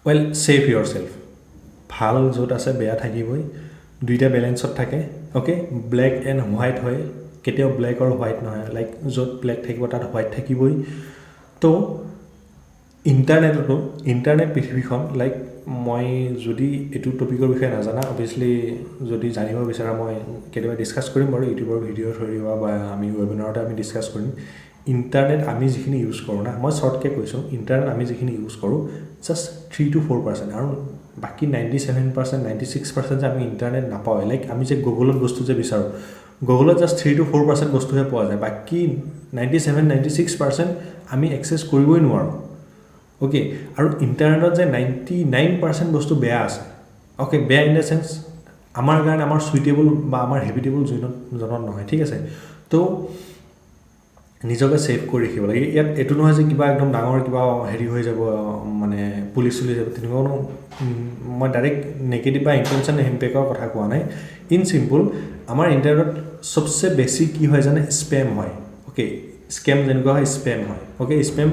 well save ইয়ৰ self ভাল য'ত আছে বেয়া থাকিবই দুইটা বেলেঞ্চত থাকে অ'কে ব্লেক এণ্ড হোৱাইট হয় কেতিয়াও ব্লেক আৰু হোৱাইট নহয় লাইক য'ত ব্লেক থাকিব তাত হোৱাইট থাকিবই তো ইণ্টাৰনেট পৃথিৱীখন লাইক মই যদি এইটো টপিকৰ বিষয়ে নাজানা অভিয়াছলি যদি জানিব বিচাৰা মই কেতিয়াবা ডিছকাছ কৰিম বাৰু ইউটিউবৰ ভিডিঅ' ধৰি বা আমি ৱেবিনাৰতে আমি ডিছকাছ কৰিম ইণ্টাৰনেট আমি যিখিনি ইউজ কৰোঁ না মই শ্বৰ্টকৈ কৈছোঁ ইণ্টাৰনেট আমি যিখিনি ইউজ কৰোঁ জাষ্ট 3 to 4% আৰু বাকী 97% 96% যে আমি ইণ্টাৰনেট নাপাওঁ লাইক আমি যে গুগলত বস্তু যে বিচাৰোঁ গুগলত জাষ্ট 3 to 4% বস্তুহে পোৱা যায় বাকী 97-96% আমি এক্সেছ কৰিবই নোৱাৰোঁ অ'কে আৰু ইণ্টাৰনেটত যে 99% বস্তু বেয়া আছে অ'কে বেয়া ইন দ্য চেন্স আমাৰ কাৰণে আমাৰ চুইটেবল বা আমাৰ হেবিটেবল জনত নহয় ঠিক আছে তো নিজকে ছেভ কৰি ৰাখিব লাগে ইয়াত এইটো নহয় যে কিবা একদম ডাঙৰ কিবা হেৰি হৈ যাব মানে পুলিচ চলি যাব তেনেকুৱা কোনো মই ডাইৰেক্ট নেগেটিভ বা ইনটেনশ্যন ইম্পেক্টৰ কথা কোৱা নাই ইন চিম্পল আমাৰ ইণ্টাৰনেটত সবচে বেছি কি হয় জানে স্পেম হয় অ'কে স্কেম যেনেকুৱা হয় স্পেম হয় okay spam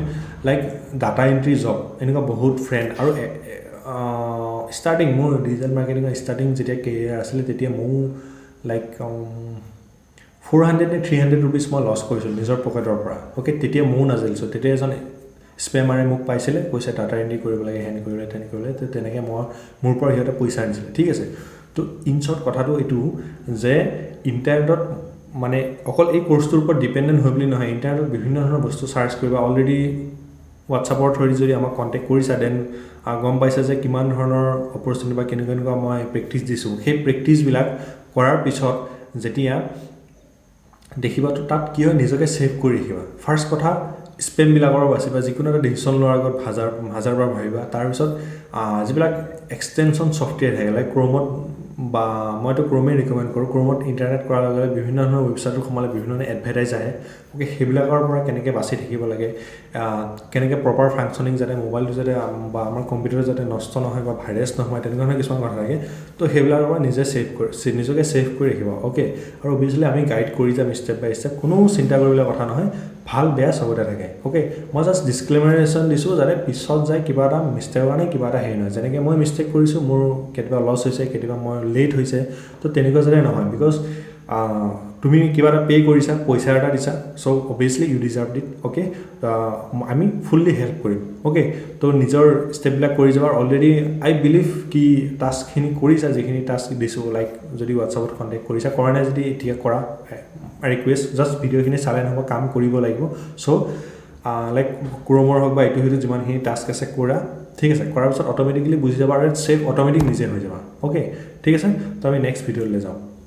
like data entry job এনেকুৱা বহুত ফ্ৰেণ্ড আৰু ষ্টাৰ্টিং মোৰ ডিজিটেল মাৰ্কেটিঙৰ ষ্টাৰ্টিং যেতিয়া কেৰিয়াৰ আছিলে তেতিয়া ময়ো লাইক 400 নে 300 ৰুপিজ মই লছ কৰিছিলোঁ নিজৰ পকেটৰ পৰা অ'কে তেতিয়া ময়ো নাজানিছোঁ তেতিয়া এজন স্পেমাৰে মোক পাইছিলে কৈছে ডাটা এণ্ট্ৰি কৰিব লাগে হেন কৰিব লাগে তেন কৰিব লাগে তো তেনেকৈ মোৰ পৰা সিহঁতে পইচা আনিছিলে ঠিক আছে তো ইন শ্বৰ্ট কথাটো এইটো যে ইণ্টাৰনেটত মানে অকল এই কোৰ্চটোৰ ওপৰত ডিপেণ্ডেণ্ট হৈ বুলি নহয় ইণ্টাৰনেটত বিভিন্ন ধৰণৰ বস্তু চাৰ্চ কৰিবা অলৰেডি হোৱাটছআপৰ থ্ৰুদি যদি আমাক কণ্টেক্ট কৰিছা দেন গম পাইছা যে কিমান ধৰণৰ অপৰচুনিটি বা কেনেকুৱা মই প্ৰেক্টিছ দিছোঁ সেই প্ৰেক্টিছবিলাক কৰাৰ পিছত যেতিয়া দেখিবাতো তাত কি হয় নিজকে ছেভ কৰি ৰাখিবা ফাৰ্ষ্ট কথা স্পেমবিলাকৰ বাচিবা যিকোনো এটা ডিচিশ্যন লোৱাৰ আগত হাজাৰবাৰ ভাবিবা তাৰপিছত যিবিলাক এক্সটেনশ্যন ছফ্টৱেৰ থাকে লাইক ক্ৰমত বা মইতো ক্ৰমেই ৰিকমেণ্ড কৰোঁ ক্ৰমত ইণ্টাৰনেট কৰাৰ লগে লগে বিভিন্ন ধৰণৰ ৱেবছাইটত সোমালে বিভিন্ন ধৰণৰ এডভাৰটাইজ আহে গতিকে সেইবিলাকৰ পৰা কেনেকৈ বাচি থাকিব লাগে কেনেকৈ প্ৰপাৰ ফাংচনিং যাতে মোবাইলটো যাতে বা আমাৰ কম্পিউটাৰ যাতে নষ্ট নহয় বা ভাইৰাছ নহয় তেনেকুৱা ধৰণৰ কিছুমান কথা থাকে তো সেইবিলাকৰ পৰা নিজকে ছেভ কৰি ৰাখিব অ'কে আৰু অভিয়াছলি আমি গাইড কৰি যাম ষ্টেপ বাই ষ্টেপ কোনো চিন্তা কৰিবলৈ কথা নহয় ভাল বেয়া চবতে থাকে অ'কে মই জাষ্ট ডিছক্লেমাৰেশ্যন দিছোঁ যাতে পিছত যায় কিবা এটা মিষ্টেকৰ কাৰণে কিবা এটা হেৰি নহয় যেনেকৈ মই মিষ্টেক কৰিছোঁ মোৰ কেতিয়াবা লছ হৈছে কেতিয়াবা মই লেট হৈছে তো তেনেকুৱা যাতে নহয় বিকজ তুমি কিবা এটা পে' কৰিছা পইচা এটা দিছা চ' অভিয়াছলি ইউ ডিজাৰ্ভ ইট অ'কে আমি ফুল্লি হেল্প কৰিম অ'কে তো নিজৰ ষ্টেপবিলাক কৰি যাবা অলৰেডি আই বিলিভ কি টাস্কখিনি কৰিছা যিখিনি টাস্ক দিছোঁ লাইক যদি হোৱাটছআপত কণ্টেক্ট কৰিছা কৰা নাই যদি এতিয়া কৰা ৰিকুৱেষ্ট জাষ্ট ভিডিঅ'খিনি চালে নহ'ব কাম কৰিব লাগিব চ' লাইক ক্ৰমৰ হওক বা এইটো সিটো যিমানখিনি টাস্ক আছে কৰা ঠিক আছে কৰাৰ পিছত অট'মেটিকেলি বুজি যাবা আৰু ছেভ অট'মেটিক নিজে হৈ যাবা অ'কে ঠিক আছে তো আমি নেক্সট ভিডিঅ'লৈ যাওঁ